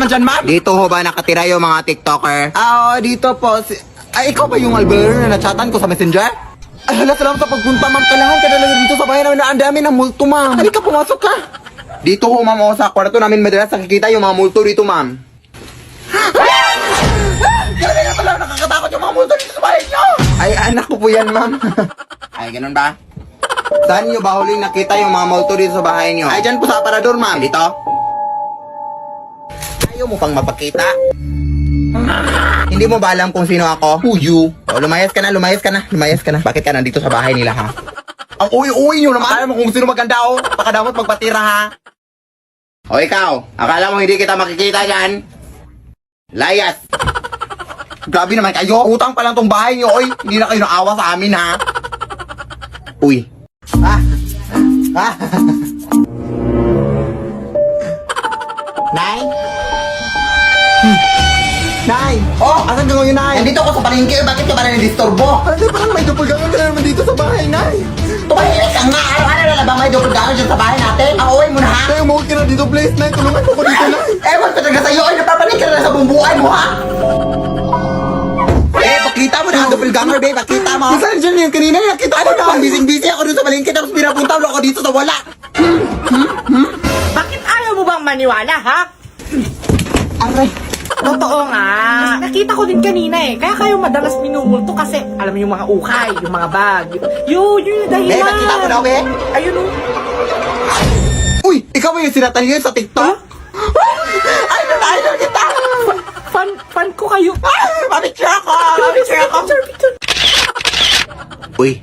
naman dyan, ma'am? Dito ho ba nakatira yung mga TikToker? Ah, dito po. Ay, ikaw ba yung albero na nachatan ko sa messenger? Ay, hala, salamat sa pagpunta, ma'am. Kailangan ka na lang dito sa bahay namin na ang dami ng multo, ma'am. Halika, pumasok ka. Dito ho ma'am, o sa kwarto namin madalas nakikita yung mga multo dito ma'am. Grabe na pala, nakakatakot yung mga multo dito sa bahay niyo. Ay, anak ko po yan ma'am. Ay, ganun ba? Saan niyo ba huling nakita yung mga multo dito sa bahay niyo? Ay, dyan po sa aparador, ma'am. Dito? Ayaw mo pang mapakita? Hindi mo ba alam kung sino ako? Who you? O, lumayas ka na. Bakit ka nandito sa bahay nila ha? Ang uwi-uwi niyo naman. Akala mo kung sino maganda, oh. Pakadamot magpatira, ha? O ikaw, akala mo hindi kita makikita dyan? Layas! Grabe naman kayo. Utang pa lang tong bahay niyo, oy. Hindi na kayo naawa sa amin, ha? Uy. Nay? Nay! Oh, asan ka ngayon, Nay? Nandito ako sa palengke, bakit ka ba na nadisturbo? Hindi, parang may doppelganger ka na naman dito sa bahay, Nay. Tumahimik ka nga! Araw-araw na lang ba may doppelganger dyan sa bahay natin? Ang uwi mo na ha? Nay, umuwi ka na dito, please, Nay. Tulungan mo ko dito, Nay. Ewan ko talaga sa'yo, ay napapanig ka na sa buong buhay mo ha? Pakita mo na ang doppelganger, babe, pakita mo! Saan dyan yung kanina? Nakita Ano ko na? na. Busy-busy ako dun sa palengke, tapos pinapunta mo ako dito sa wala! Bakit ayaw mo bang maniwala, ha? Aray. Totoo nga. Nakita ko din kanina eh. Kaya kayo madalas minumulto kasi alam mo yung mga ukay, yung mga bag. Yun yung dahilan. Babe, nakita mo na, babe? Ayun o. Uy, ikaw ba yung sinatangin sa TikTok? Idol kita! Fan ko kayo. Mapicture ako! Mapicture ako! Picture. Uy,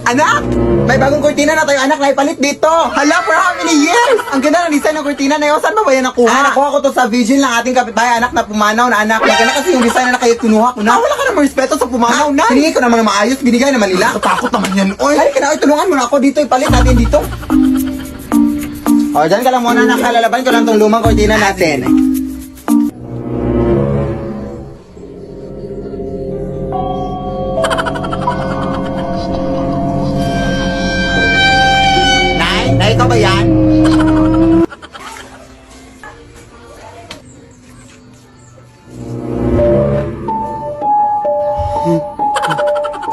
Anak! May bagong kurtina na tayo, anak, na ipalit dito. Hala, for how many years? Ang ganda ng design ng kurtina na yun. Saan ba ba yan nakuha? Nakuha ko to sa Virgin ng ating kapitbahay, anak, na pumanaw na anak. Maganda kasi yung design na kayo kinuha ko na. Wala ka namang respeto sa pumanaw na. Hiningi ko naman ng maayos, binigay naman nila. Takot naman yan, oy. Halika na, oy, tulungan mo na ako dito, ipalit natin dito. O, dyan ka lang muna, anak. Lalaban ko lang tong lumang kurtina natin. Nay, ikaw ba yan?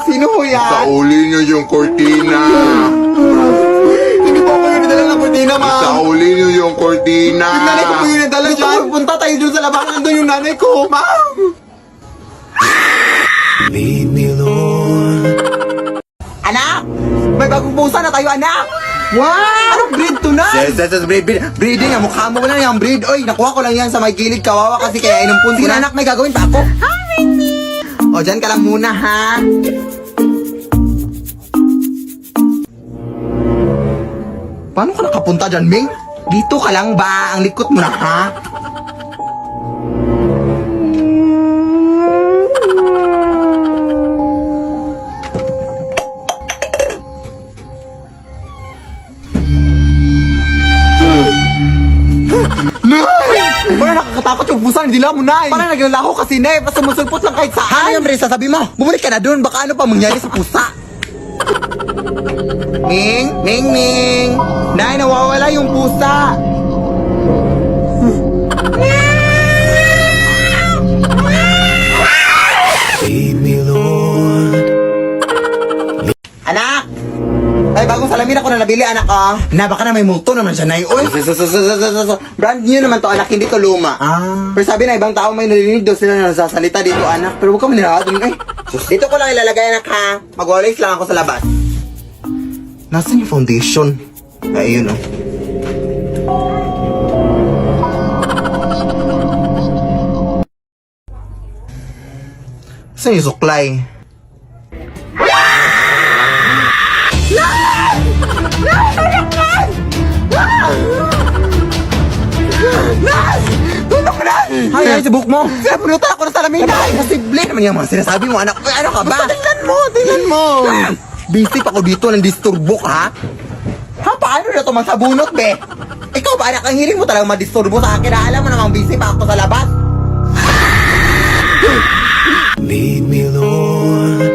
Sino ho yan? Sauli niyo yung kortina. Hindi po ako yung nadala ng kurtina, ma'am. Sauli niyo yung kortina. Yung nanay ko po yung nadala dyan. Punta tayo dun sa labanan. Nandun yung nanay ko, ma'am. Anak! May bagong pusa na tayo, anak! Wow! Anong breed to na? Yes, breeding, ang mukha mo lang yung breed. Oy, nakuha ko lang yan sa may gilid, kawawa kasi kaya inumpun ko Sige, na. anak, may gagawin pa ako. O, dyan ka lang muna, ha? Paano ka nakapunta dyan, Ming? Dito ka lang ba? Ang likot mo na, ha? Nay! Parang nakakatakot yung pusa, hindi lang mo, Nay. Parang naglalaho kasi, Nay. Basta sumusulpot lang kahit saan. Ano yung Brisa, sabi mo? Bumalik ka na dun, baka ano pa mangyari sa pusa. Ming! Nay, nawawala yung pusa. Anak! Ay, bagong salamin ako na nabili, anak, oh. Na, baka na may multo naman siya, Nay. Uy! Brand new naman to, anak, hindi to luma. Pero sabi na, ibang tao may narinig daw sila na nasasalita dito, anak. Pero huwag ka manirahan dun, ay. Dito ko lang ilalagay, anak, ha. Mag-walis lang ako sa labas. Nasaan yung foundation? Ay, yun, oh. Saan yung suklay? Tutok na! Ay, sa buhok mo! Pinapunutan ako ng salamin! Ay, posible naman yung mga sinasabi mo, anak. Ay, ano ka ba? Tingnan mo! Bisip ako dito ng disturbo ka, ha? Ha, paano na ito magsabunot, be? Ikaw ba, anak, ang hiling mo talagang madisturbo sa akin, ha? Alam mo namang busy pa ako sa labas. Lead me, Lord.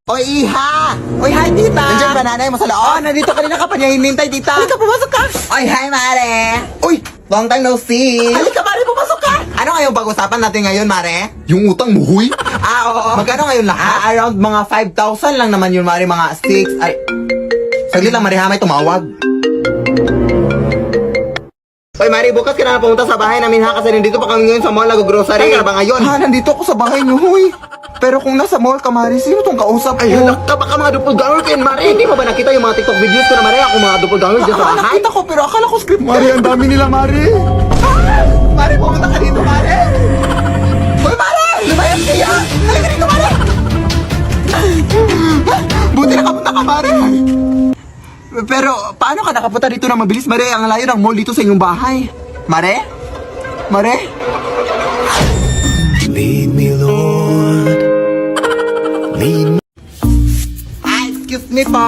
Oy, Iha! Oy, hi, tita! Nandiyan ba nanay mo sa loob? Nandito kanina ka pa niya hinintay, tita. Halika, pumasok ka! Oy, hi, mare! Uy, long time no see! Halika, Ano ngayong pag-usapan natin ngayon, Mare? Yung utang mo, huy? Oo. Magkano ngayon lahat? Around mga 5,000 lang naman yun, Mare. Mga 6. Ay, Saglit lang, Mare, ha, may tumawag. Oy, Mari, bukas ka na pumunta sa bahay namin ha kasi nandito pa kami ngayon sa mall nag-grocery. Ka na ba ngayon? Ha, nandito ako sa bahay niyo, huy. Pero kung nasa mall ka, Mare, sino tong kausap Ay, ko? halak ka baka mga doppelganger ko yan, Mari. Hindi mo ba nakita yung mga TikTok videos ko na, Mari? Ako mga doppelganger dyan sa bahay. Nakita ko, pero akala ko script. Mare, ang dami nila, Mare. Mari, pumunta ka dito, Mari. Hoy, Mari! Lumayas kaya! Halika dito, Mari! Buti nakapunta ka, Mare. Pero, paano ka nakapunta dito na mabilis, Mare? Ang layo ng mall dito sa inyong bahay. Mare? Mare? Lead me, Lord. Lead me. Excuse me po.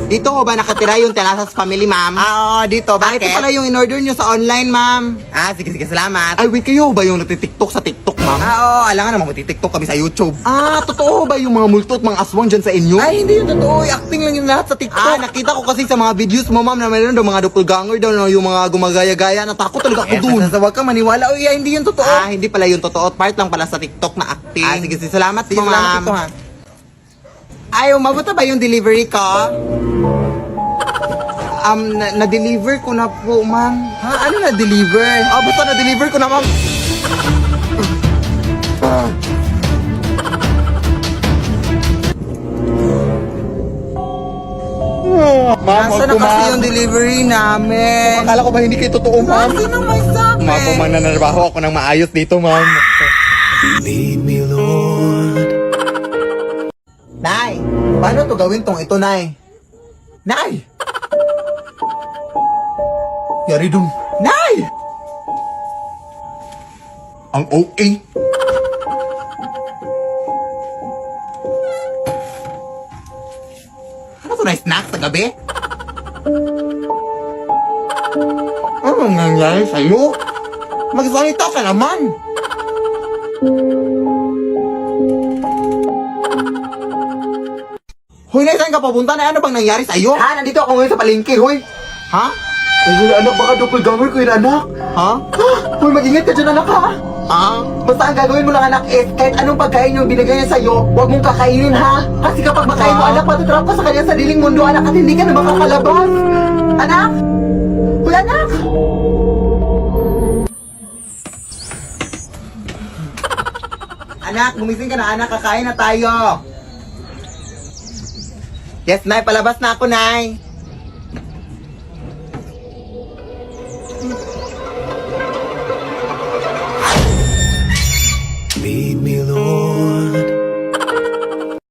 Dito ko ba nakatira yung Telasas Family, ma'am? Oo, dito. Bakit? Ito pala yung in-order nyo sa online, ma'am. Sige, salamat. Ay, wait, kayo ba yung nagtitiktok sa TikTok, ma'am? Oo, alangan naman magti-TikTok kami sa YouTube. Totoo ba yung mga multo at mga aswang dyan sa inyo? Ay, hindi yung totoo. Acting lang yung lahat sa TikTok. Nakita ko kasi sa mga videos mo, ma'am, na mayroon daw mga doppelganger daw, no, yung mga gumagaya-gaya. Natakot talaga ako dun. Huwag kang maniwala. Uy, hindi yung totoo. Hindi pala yung totoo. Part lang pala sa TikTok na acting. Sige, salamat po, ma'am. Salamat ito, ha. Ay, umabot na ba yung delivery ko? Na-deliver ko na po, ma'am. Ano na-deliver? Basta na-deliver ko na, ma'am. Ma'am, Nasaan na kasi yung delivery namin? Akala ko ba hindi kayo totoo, ma'am? Sino may sabi? Ma'am, kung mananarbaho ako ng maayos dito, ma'am. Lead me, Lord. Nay, paano to gawin tong ito, Nay? Nay! Yari dun. Nay! Ang OA. Ano to na snack sa gabi? Anong nangyari sa'yo? Magsalita ka naman! Hoy, Nay, saan ka papunta na? Ano bang nangyari sa'yo? Nandito ako ngayon sa palengke, hoy! Ha? Ay, anak, baka doppelganger ko yun, anak. Ha? Hoy, mag-ingat ka dyan, anak, ha? Basta ang gagawin mo lang, anak, is kahit anong pagkain yung binigay niya sa'yo, huwag mong kakainin, ha? Kasi kapag makain mo, anak, matatrap ka sa kanyang sariling mundo, anak, at hindi ka na makakalabas. Anak? Hoy, anak! Anak, gumising ka na, anak, kakain na tayo. Yes, Nay, palabas na ako, Nay. Lead me, Lord.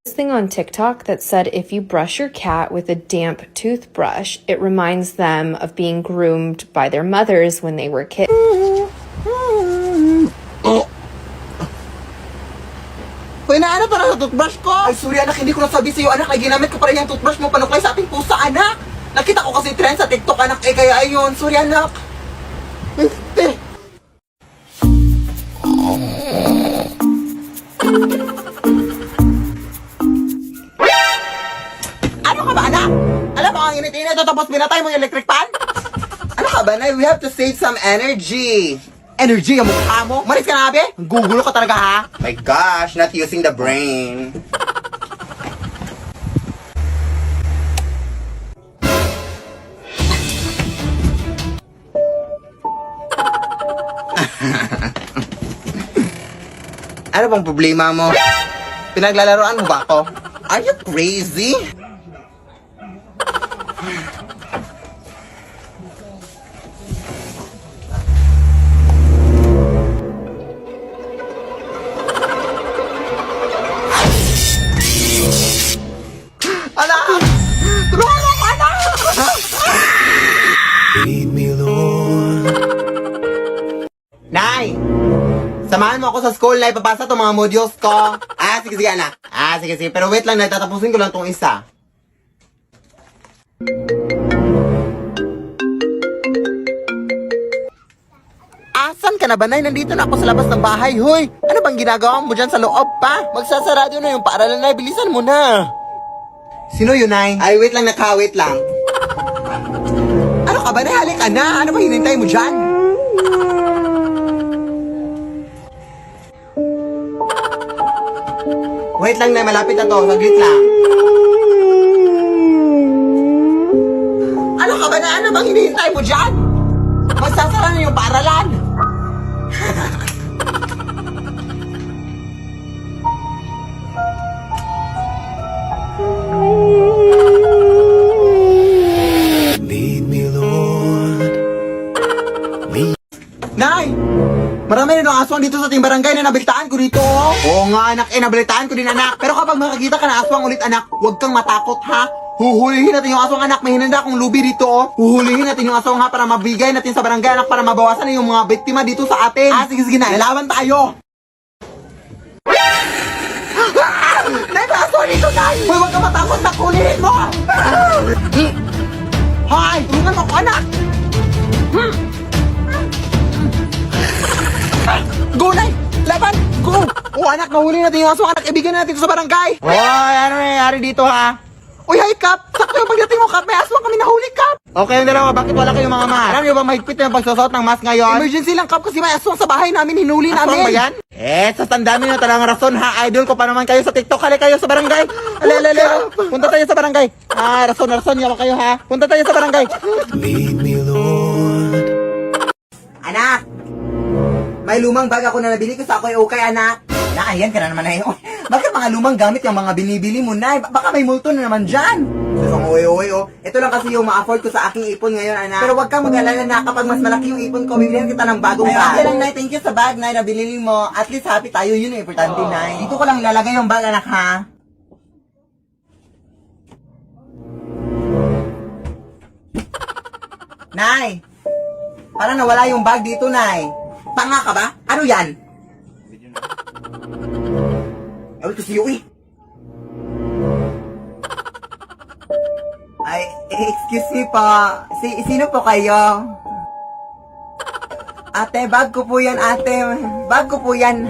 This thing on TikTok that said if you brush your cat with a damp toothbrush, it reminds them of being groomed by their mothers when they were kids. Hoy, na ano to na toothbrush ko? Ay, sorry anak, hindi ko nasabi sa'yo anak, ay ginamit ko pa rin yung toothbrush mo panuklay sa ating pusa anak. Nakita ko kasi trend sa TikTok anak, kaya ayun, sorry anak. Ano ka ba anak? Alam mo, ang init-init ito tapos binatay mo yung electric pan? Ano ka ba, Nay? We have to save some energy. Energy ang mukha mo? Maris ka na, abe? Gugulo ka talaga, ha? My gosh, not using the brain. Ano bang problema mo? Pinaglalaroan mo ba ako? Are you crazy? Anak! Tulungan mo, anak! Lead me, Lord. Nay! Samahan mo ako sa school na ipapasa itong mga modules ko. Sige, anak. Sige. Pero wait lang, Nay. Tatapusin ko lang itong isa. Asan ka na ba, Nay? Nandito na ako sa labas ng bahay, hoy. Ano bang ginagawa mo dyan sa loob pa? Magsasarado na yung paaralan, Nay. Bilisan mo na. Sino yun, Nay? Ay, wait lang, wait lang. Ano ka ba, Nay? Halika na. Ano ba hinintay mo dyan? Wait lang, Nay. Malapit na to. Saglit lang. Ano ka ba na? Ano bang hinihintay mo dyan? Magsasara na yung paaralan. Lead me, Lord. Nay! Marami rin ang aswang dito sa ating barangay na nabiltaan ko dito. Oh. Oo nga anak, nabalitaan ko din anak. Pero kapag makakita ka na aswang ulit anak, huwag kang matakot ha. Huhulihin natin yung aswang anak, may hinanda akong lubi dito oh. Huhulihin natin yung aswang ha para mabigay natin sa barangay anak para mabawasan na yung mga biktima dito sa atin. Sige na, lalaban tayo. Nay, may aswang dito Nay! Hoy, huwag kang matakot, nakulihin mo! Hoy, tulungan mo ko anak! Go, Nay! Laban! Go! Oh, anak, nahuli natin yung aswang. Anak, ibigay na natin ito sa barangay. Hoy, ano nangyayari dito, ha? Uy, hi, Kap! Sakto yung pagdating mo, Kap. May aswang kami nahuli, Kap. Okay yung dalawa, bakit wala kayong mga mask? Alam niyo ba mahigpit na yung pagsusot ng mask ngayon? Emergency lang, Kap, kasi may aswang sa bahay namin. Hinuli namin. Aswang ba yan? Sa tandami nyo talagang rason ha, idol ko pa naman kayo sa TikTok, hali kayo sa barangay. Ale, punta tayo sa barangay. Rason, yawa kayo ha. Punta tayo sa barangay. Lead me, Lord. Anak! May lumang bag ako na nabili ko sa ako'y okay, anak. Naayan ka na naman na yun. Bakit mga lumang gamit yung mga binibili mo, Nay? Baka may multo na naman dyan. Susong uwi, oh. Ito lang kasi yung ma-afford ko sa aking ipon ngayon, anak. Pero wag kang mag-alala na kapag mas malaki yung ipon ko, bibigyan kita ng bagong bag. Okay lang, Nay. Thank you sa bag, Nay, na binili mo. At least happy tayo. Yun yung importante, Nay. Dito ko lang ilalagay yung bag, anak, ha? Nay! Parang nawala yung bag dito, Nay. Tanga ka ba? Ano yan? Ay, ito si Yui. Ay, excuse me po. Sino po kayo? Ate, bag ko po yan, ate. Bag ko po yan.